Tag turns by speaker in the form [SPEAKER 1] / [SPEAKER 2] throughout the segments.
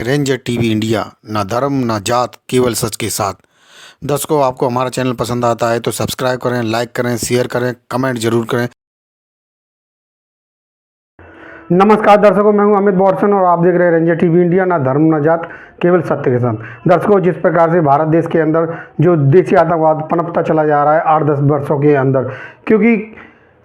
[SPEAKER 1] Ranger TV India, ना धर्म ना जात, केवल सच के साथ। दर्शकों, आपको हमारा चैनल पसंद आता है तो सब्सक्राइब करें, लाइक करें, शेयर करें, कमेंट जरूर करें।
[SPEAKER 2] नमस्कार दर्शकों, मैं हूं अमित बॉर्सन और आप देख रहे हैं रेंजर टीवी इंडिया, ना धर्म ना जात, केवल सत्य के साथ। दर्शकों, जिस प्रकार से भारत देश के अंदर जो देसी आतंकवाद पनपता चला जा रहा है 8-10 वर्षों के अंदर, क्योंकि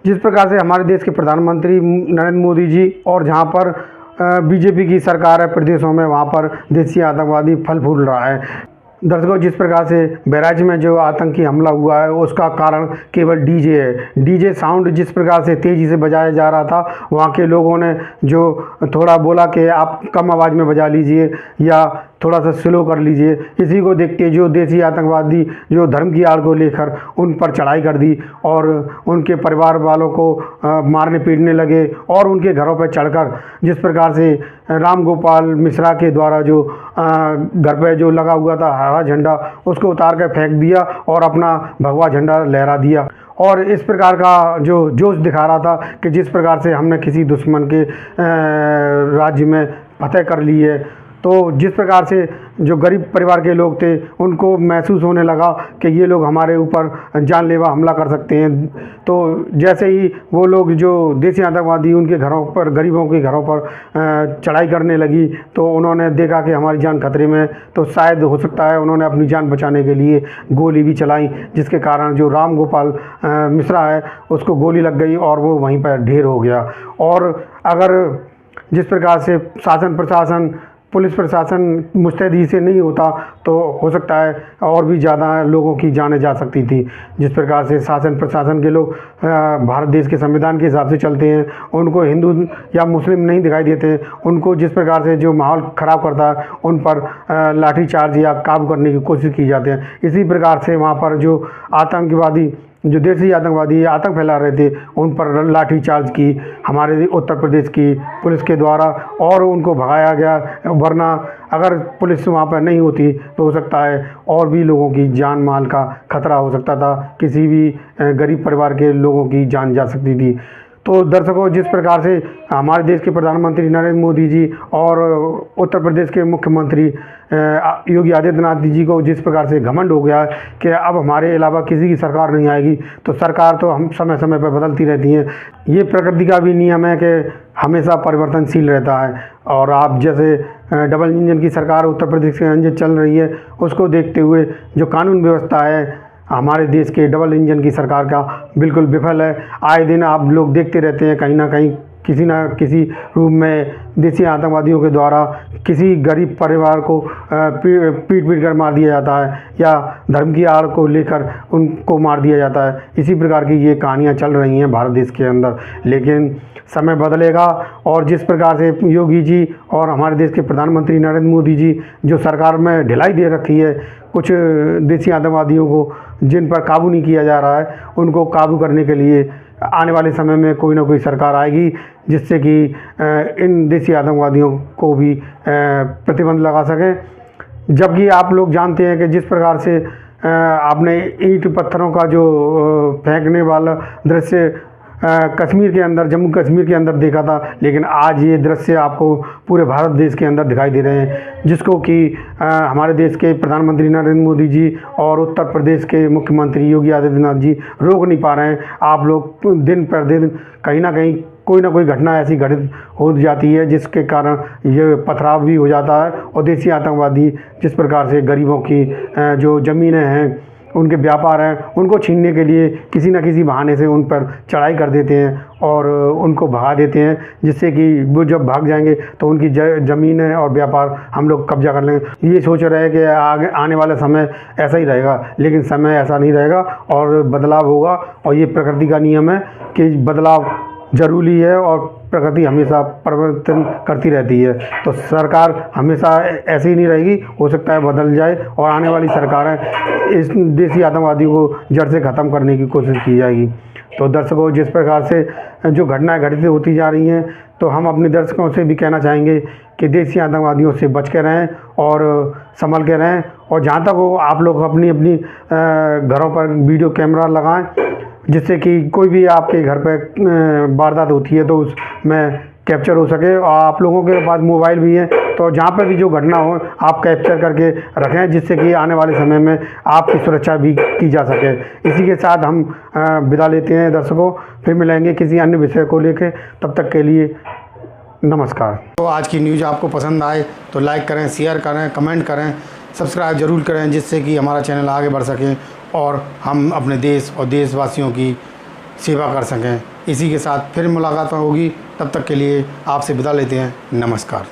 [SPEAKER 2] जिस प्रकार से हमारे देश के प्रधानमंत्री नरेंद्र मोदी जी और जहां पर बीजेपी की सरकार है प्रदेशों में, वहां पर देसी आतंकवादी फल फूल रहा है। दर्शकों, जिस प्रकार से बहराइच में जो आतंकी हमला हुआ है उसका कारण केवल डीजे है। डीजे साउंड जिस प्रकार से तेज़ी से बजाया जा रहा था, वहाँ के लोगों ने जो थोड़ा बोला कि आप कम आवाज़ में बजा लीजिए या थोड़ा सा स्लो कर लीजिए, इसी को देख के जो देसी आतंकवादी जो धर्म की आड़ को लेकर उन पर चढ़ाई कर दी और उनके परिवार वालों को मारने पीटने लगे और उनके घरों पर चढ़कर जिस प्रकार से राम गोपाल मिश्रा के द्वारा जो घर पे जो लगा हुआ था हरा झंडा, उसको उतार कर फेंक दिया और अपना भगवा झंडा लहरा दिया। और इस प्रकार का जो जोश दिखा रहा था कि जिस प्रकार से हमने किसी दुश्मन के राज्य में फतह कर ली है। तो जिस प्रकार से जो गरीब परिवार के लोग थे उनको महसूस होने लगा कि ये लोग हमारे ऊपर जानलेवा हमला कर सकते हैं। तो जैसे ही वो लोग जो देसी आतंकवादी उनके घरों पर, गरीबों के घरों पर चढ़ाई करने लगी, तो उन्होंने देखा कि हमारी जान खतरे में, तो शायद हो सकता है उन्होंने अपनी जान बचाने के लिए गोली भी चलाई, जिसके कारण जो राम गोपाल मिश्रा है उसको गोली लग गई और वो वहीं पर ढेर हो गया। और अगर जिस प्रकार से शासन प्रशासन, पुलिस प्रशासन मुस्तैदी से नहीं होता तो हो सकता है और भी ज़्यादा लोगों की जानें जा सकती थी। जिस प्रकार से शासन प्रशासन के लोग भारत देश के संविधान के हिसाब से चलते हैं, उनको हिंदू या मुस्लिम नहीं दिखाई देते, उनको जिस प्रकार से जो माहौल ख़राब करता है उन पर लाठीचार्ज या काबू करने की कोशिश की जाती है। इसी प्रकार से वहाँ पर जो आतंकवादी, जो देसी आतंकवादी आतंक फैला रहे थे, उन पर लाठीचार्ज की हमारे उत्तर प्रदेश की पुलिस के द्वारा और उनको भगाया गया। वरना अगर पुलिस वहाँ पर नहीं होती तो हो सकता है और भी लोगों की जान माल का खतरा हो सकता था, किसी भी गरीब परिवार के लोगों की जान जा सकती थी। तो दर्शकों, जिस प्रकार से हमारे देश के प्रधानमंत्री नरेंद्र मोदी जी और उत्तर प्रदेश के मुख्यमंत्री योगी आदित्यनाथ जी को जिस प्रकार से घमंड हो गया है कि अब हमारे अलावा किसी की सरकार नहीं आएगी, तो सरकार तो हम समय समय पर बदलती रहती हैं। ये प्रकृति का भी नियम है कि हमेशा परिवर्तनशील रहता है। और आप जैसे डबल इंजन की सरकार उत्तर प्रदेश के अंदर चल रही है, उसको देखते हुए जो कानून व्यवस्था है हमारे देश के डबल इंजन की सरकार का बिल्कुल विफल है। आए दिन आप लोग देखते रहते हैं, कहीं ना कहीं किसी न किसी रूप में देसी आतंकवादियों के द्वारा किसी गरीब परिवार को पीट कर मार दिया जाता है या धर्म की आड़ को लेकर उनको मार दिया जाता है। इसी प्रकार की ये कहानियाँ चल रही हैं भारत देश के अंदर। लेकिन समय बदलेगा और जिस प्रकार से योगी जी और हमारे देश के प्रधानमंत्री नरेंद्र मोदी जी जो सरकार में ढिलाई दे रखी है, कुछ देसी आतंकवादियों को जिन पर काबू नहीं किया जा रहा है, उनको काबू करने के लिए आने वाले समय में कोई ना कोई सरकार आएगी जिससे कि इन देसी आतंकवादियों को भी प्रतिबंध लगा सकें। जबकि आप लोग जानते हैं कि जिस प्रकार से आपने ईंट पत्थरों का जो फेंकने वाला दृश्य कश्मीर के अंदर, जम्मू कश्मीर के अंदर देखा था, लेकिन आज ये दृश्य आपको पूरे भारत देश के अंदर दिखाई दे रहे हैं, जिसको कि हमारे देश के प्रधानमंत्री नरेंद्र मोदी जी और उत्तर प्रदेश के मुख्यमंत्री योगी आदित्यनाथ जी रोक नहीं पा रहे हैं। आप लोग दिन पर दिन कहीं ना कहीं कोई ना कोई घटना ऐसी घटित हो जाती है जिसके कारण ये पथराव भी हो जाता है और देसी आतंकवादी जिस प्रकार से गरीबों की जो ज़मीनें हैं, उनके व्यापार हैं, उनको छीनने के लिए किसी न किसी बहाने से उन पर चढ़ाई कर देते हैं और उनको भगा देते हैं, जिससे कि वो जब भाग जाएंगे तो उनकी ज़मीनें और व्यापार हम लोग कब्जा कर लेंगे। ये सोच रहे हैं कि आगे आने वाला समय ऐसा ही रहेगा, लेकिन समय ऐसा नहीं रहेगा और बदलाव होगा। और ये प्रकृति का नियम है कि बदलाव ज़रूरी है और प्रकृति हमेशा परिवर्तन करती रहती है। तो सरकार हमेशा ऐसी ही नहीं रहेगी, हो सकता है बदल जाए और आने वाली सरकारें इस देसी आतंकवादी को जड़ से ख़त्म करने की कोशिश की जाएगी। तो दर्शकों, जिस प्रकार से जो घटनाएं घटित होती जा रही हैं, तो हम अपने दर्शकों से भी कहना चाहेंगे कि देसी आतंकवादियों से बच के रहें और संभल के रहें। और जहाँ तक हो आप लोग अपनी अपनी घरों पर वीडियो कैमरा लगाएं, जिससे कि कोई भी आपके घर पर वारदात होती है तो उसमें कैप्चर हो सके। और आप लोगों के पास मोबाइल भी है तो जहाँ पर भी जो घटना हो आप कैप्चर करके रखें, जिससे कि आने वाले समय में आपकी सुरक्षा भी की जा सके। इसी के साथ हम विदा लेते हैं दर्शकों, फिर मिलेंगे किसी अन्य विषय को लेकर। तब तक के लिए नमस्कार। तो आज की न्यूज़ आपको पसंद आए तो लाइक करें, शेयर करें, कमेंट करें, सब्सक्राइब ज़रूर करें, जिससे कि हमारा चैनल आगे बढ़ सके और हम अपने देश और देशवासियों की सेवा कर सकें। इसी के साथ फिर मुलाकात होगी, तब तक के लिए आपसे विदा लेते हैं। नमस्कार।